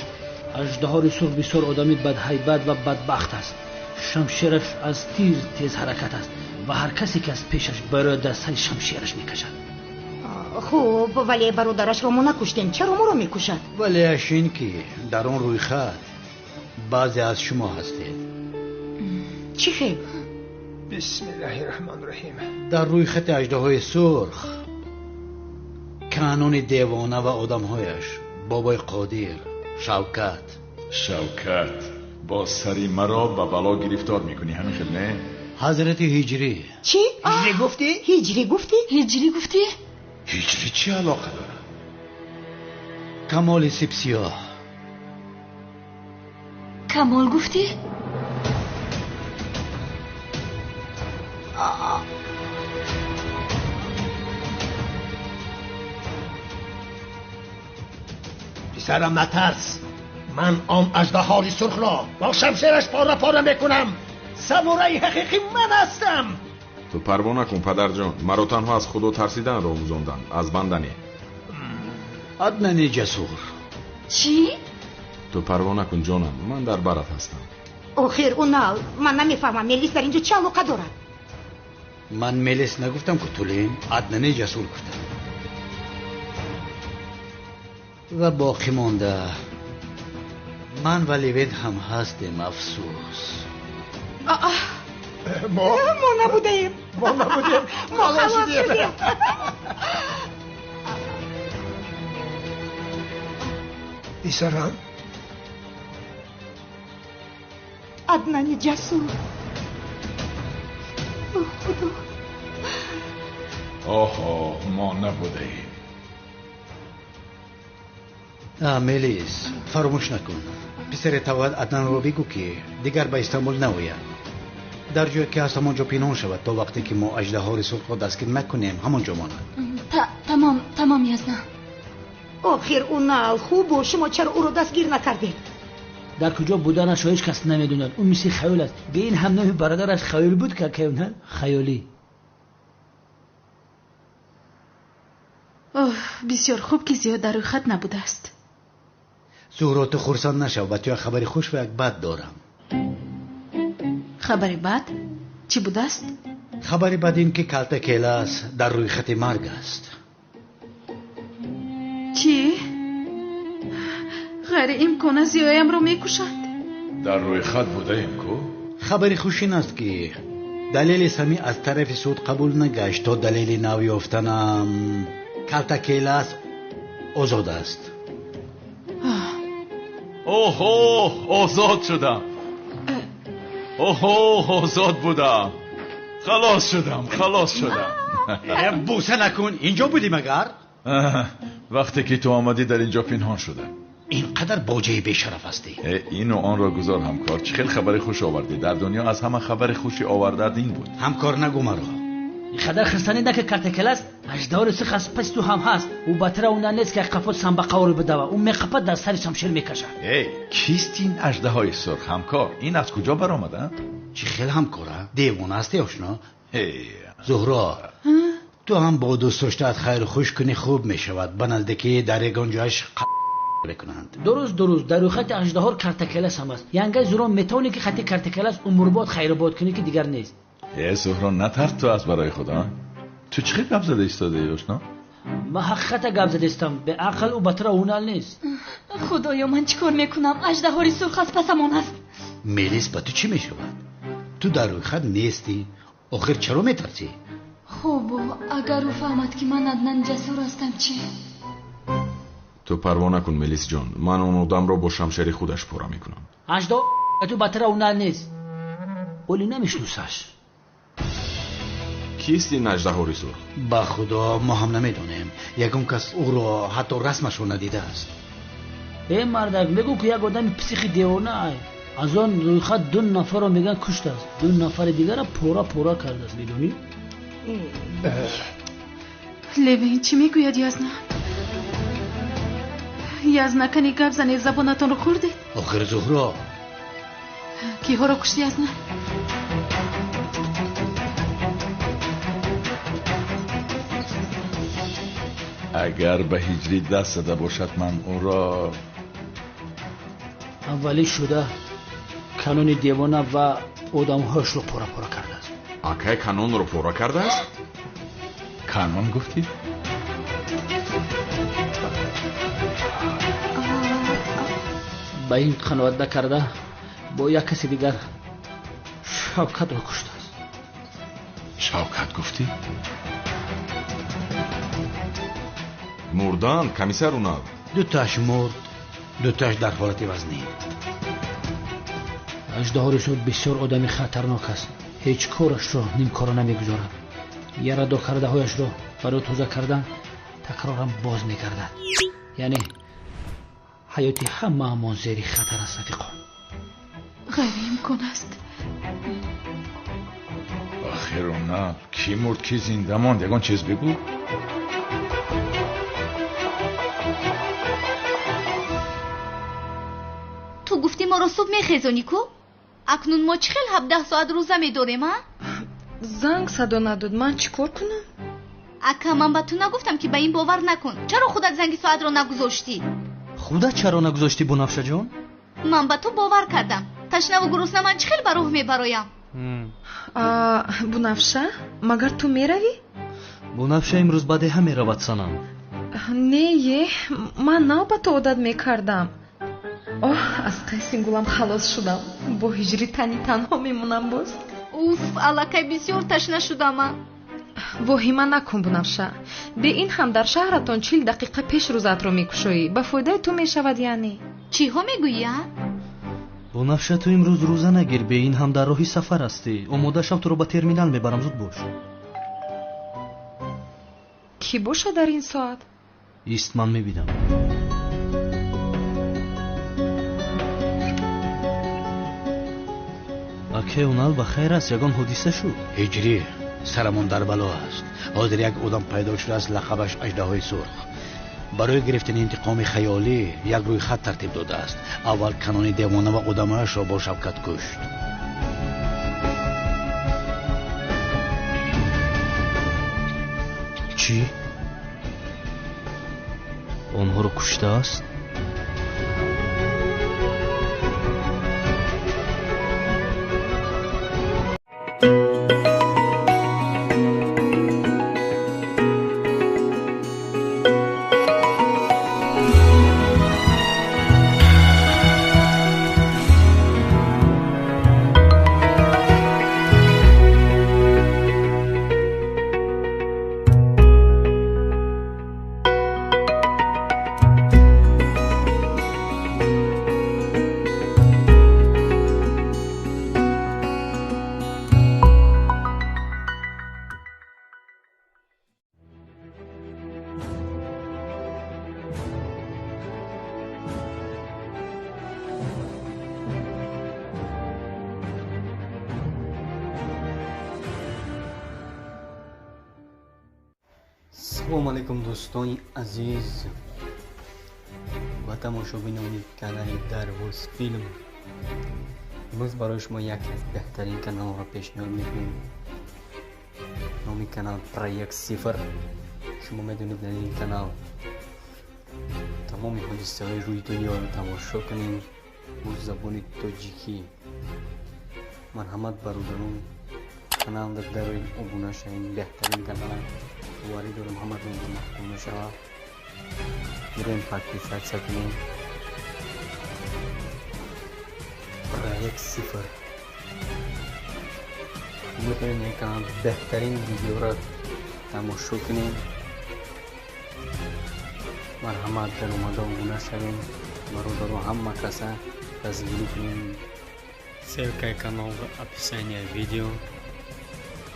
S13: اژدها سرخ بسیار آدمی بدهیبت و بدبخت است. شمشیرش از تیر تیز حرکت است و هر کسی که از پیشش برای دستای شمشیرش میکشد.
S12: خوب، ولی برادرش را ما نکشتیم، چرا ما را میکشد؟
S5: ولی اشین که در آن روی خط بعضی از شما هستید.
S12: چی خیلی؟
S4: بسم الله الرحمن الرحیم.
S5: در روی خط اژدهای سرخ کانون دیوانه و آدمهایش بابای قادر،
S3: شوکت با سری مرا به بلا گرفتار میکنی، همین خیلی نه؟
S5: حضرت هجری.
S12: چی؟
S4: هجری گفتی؟
S12: هجری گفتی؟
S3: هجری چی علاقه داره؟
S5: کمال سیاه.
S15: کمال گفتی؟
S4: پسرم نترس، من آن اژدهای سرخ را با شمشیرش پاره پاره میکنم. سامورای حقیقی من هستم.
S11: تو پروا نکن پدر جان، مرا تنها از خدا ترسیدن را آموزاندند، از بندنی.
S5: عدنان جسور.
S15: چی؟
S11: تو پروا نکن جانم، من در برات هستم.
S12: آخر اونال، من نمیفهمم ملیس در اینجا چه علاقه دارد؟
S5: من ملیس نگفتم که تولین، عدنان جسور گفتم. و باقی مانده من و لیوید هم هستیم. افسوس
S12: ما نبودیم. ما خلاص شدیم.
S4: پسرم
S12: عدنان جسور. خدا.
S3: آها ما نبودیم.
S5: ملیس فراموش نکن، پسر تواد عدنان رو بگو که دیگر به استانبول نوید. در جایی که هست همونجا پنهان شود تا وقتی که ما اژدهای سرخ را دستگیر نکنیم همونجا ماند.
S15: تمام یزنا.
S12: آخر اونال خوب و شما چرا او رو دستگیر نکردید؟
S13: در کجا بودنش هیچ کس نمیدوند. اون مثل خیال است. به این هم نوع برادرش خیال بود که نه خیالی.
S7: بسیار خوب که زیاد در روی خط نبوده است.
S5: زهرا تو خرسان نشو، و تو خبری خوش و یک بد دارم.
S7: خبری بد؟ چی بوده است؟
S5: خبری بد این که کلتا کیلاس در روی خط مرگ است.
S7: چی؟ غیر امکان زیایم رو میکشند.
S3: در روی خط بوده ایم کو؟
S5: خبری خوش این است که دلیل سمی از طرف سود قبول نگشت تا دلیل نو یافتنم کلتا کیلاس آزاد است.
S3: اوهو آزاد شدم. اوهو آزاد بودم. خلاص شدم.
S5: بوسه نکن، اینجا بودی مگر؟
S3: وقتی که تو آمدی در اینجا پنهان شدم.
S5: اینقدر باجه بیشرف هستی.
S3: این و آن را گذار همکار، چه خیلی خبر خوش آوردی. در دنیا از همه خبر خوشی آورده این بود.
S5: همکار نگو مرا.
S13: خدر خستانی ده که کارتکلاس اژدهای سرخ از پس تو هم هست. او بطر اون نیست که قفات سنبقه رو بدوه. اون میقفت در سر شمشیر میکشه.
S3: کیست این اژدهای سرخ همکار؟ این از کجا برآمده؟
S5: چی خیلی همکاره؟ دیوانه هستی آشنا؟ زهرا تو هم با دوست داشتت خیر خوش کنی خوب میشود. به نزدیکی در یگان جایش بکنند.
S13: درست در روی خط اژدها کارتکلاس هم است. یعنی زهرا میتونی که خط کارتکلاس عمر بعد خیر باد کنی که دیگر نیست.
S3: زهرا نترس تو از برای خدا. تو چه گپ زده ایستاده آشنا؟
S13: ما حقیقت گپ زده استم. به عقل و بطر اونال نیست.
S15: خدایا من چیکار میکنم؟ اژدهای سرخ از پسمان است.
S5: ملیس با تو چی میشود؟ تو در روی خط نیستی؟ آخر چرا میترسی؟
S15: خوب اگر او فهمد که من عدنان جسور هستم چی؟
S11: تو پروا نکن ملیس جان، من اون آدم را با شمشیر خودش پاره میکنم.
S13: اژدها تو بطر اونال نیست. اولی نمیشناسش.
S11: کیست این اژدهای سرخ؟
S5: با خدا ما هم نمیدونیم. یکم کس او را حتی رسمش رو ندیده است.
S13: مردک میگو که یک آدم پسیخی دیوانه از آن روی خط 2 نفر رو میگن کشت است. 2 نفر دیگر را پورا کرده است. میدونی؟
S7: لیوین چی میگوید یزنا کنی گپ زنی زبانتان رو خوردید؟
S5: آخر زهرا
S7: کیها رو کشتی یزنا؟
S3: اگر به هجری دست زده باشد من او را
S13: اولی شده کانون دیوانه و آدمهاش رو پورا کرده است.
S11: اکه کانون رو پورا کرده است؟
S3: کانون گفتی؟
S13: با این خانواده کرده با یک کسی دیگر شوکت رو کشته است.
S3: شوکت گفتی؟
S11: مردن کمیسر اونال.
S5: 2 تاش مرد، 2 تاش در حالت وزنی.
S13: اژدها رسول بسیار آدمی خطرناک است. هیچ کارش رو نیم کارو نمیگذارد. یرادا کرده هایش رو برای توزه کردن تکرارم باز میگردد. یعنی حیاتی همه امان زیر خطر است رفیقا.
S7: غیر امکان است.
S3: خیرونه کی مرد کی زنده ماند یگان چیز بگو.
S15: تو گفتی ما رو صبح میخیزونی کو؟ اکنون ما چه خیل 17 ساعت روزه میداریم ها؟
S10: زنگ صدا نداد من چیکار کنم؟
S15: اکا من با تو نگفتم که به این باور نکن. چرا خودت زنگ ساعت رو نگذاشتی؟
S6: خودت چرا نگذاشتی بنفشه جان؟
S15: من به تو باور کردم. تشنه و گرسنه من چه خیل به راه میبرایم.
S10: بنفشه مگر تو میروی؟
S6: بنفشه امروز بعد همه رود سنم.
S10: نه من نه به تو عادت میکردم. از قیس گولم خلاص شدم. با هجری تنها میمونم باز.
S15: اوف الکه بسیار تشنه شدم.
S10: واهمه نکن بنفشه. به این هم در شهرتان 40 دقیقه پیش روزت رو میکشویی. به فایده تو میشود یعنی.
S15: چی ها میگویی؟
S6: بنفشه تو امروز روزه نگیر. به این هم در راهی سفر هستی. آماده شو تو رو به ترمینال میبرم زود باش.
S10: کی باشه در این ساعت؟
S6: ایست من میبینم. اکه اونال بخیر است یگان حدیثه شد.
S5: هجری سرمون در بلا است. حاضر یک آدم پیدا شده است لقبش اژدهای سرخ. برای گرفتن انتقام خیالی یک روی خط ترتیب داده است. اول کنانی دیوانه و آدمایش را با شفقت کشت.
S6: چی؟ آنها رو کشته است؟
S16: سلام علیکم دوستان عزیز و تماشاگران کانال درواز فیلم. امروز برای شما یکی از بهترین کانال را پیشنهاد میکنیم. نام کانال پروژه 0. شما میدونید در این کانال تمام حادثه های روی دنیا را تماشا کنیم با زبان تاجیکی. مرحمت برادران کانال در دارید ابونه شوید. بهترین کانال وارد رو محمد رو محکوم شود. بریم پاکیزت سکنیم پروژه 0. میتونیم یک کانال بهترین ویدیو را تماشا کنیم. مرحمت در اومده ابونه شویم. برادر همه کسا تسجیل کنیم. ссылка канал в описании видео.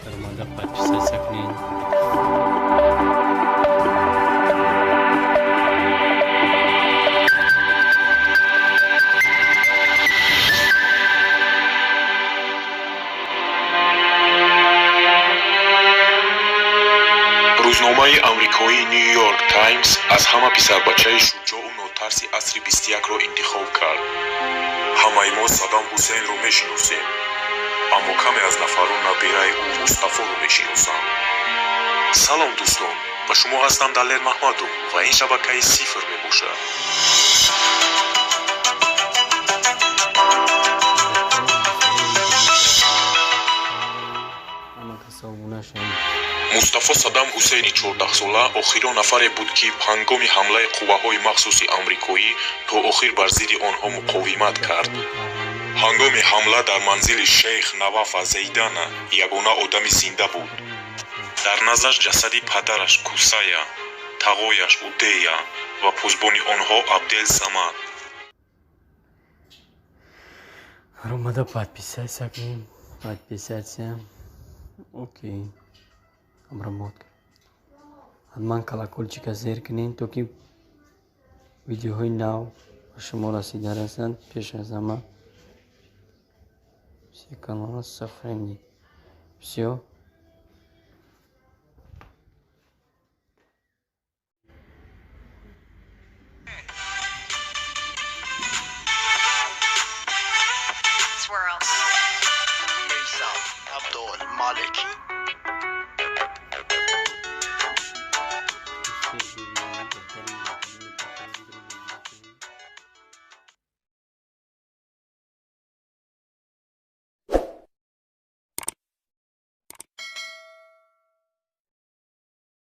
S16: Нормально подписаться к ней.
S17: روزنامه آمریکایی نیویورک تایمز از همه پسربچه شجاع و ناترسی عصر 21 را انتخاب کرد. همه ما صدام حسین رو میشناسیم، اما کمی از نفران نبیره او مصطفی رو میشناسند. سلام دوستان، با شما هستم دلیر محمدو و این شبکه 0 میباشد. مصطفی صدام حسینی 14 ساله آخرین نفری بود که هنگام حمله قوه‌های مخصوص آمریکایی تا آخر بر ضد آنها مقاومت کرد. هنگام حمله در منزل شیخ نواف زیدان یگانه آدم زنده بود. در نظر جسد پدرش کوسایا، تقویش اودیا و پوزبان آنها عبدل самад.
S16: Ромада подписаться к ним. Подписаться. Окей. Обработка. حتما колокольчика زیر کنین تا که ویدیوهای نو شما رسیده رسند. پیش از همه کانال سفرنی Все.
S18: Swirl. Mirza Abdul Maliki.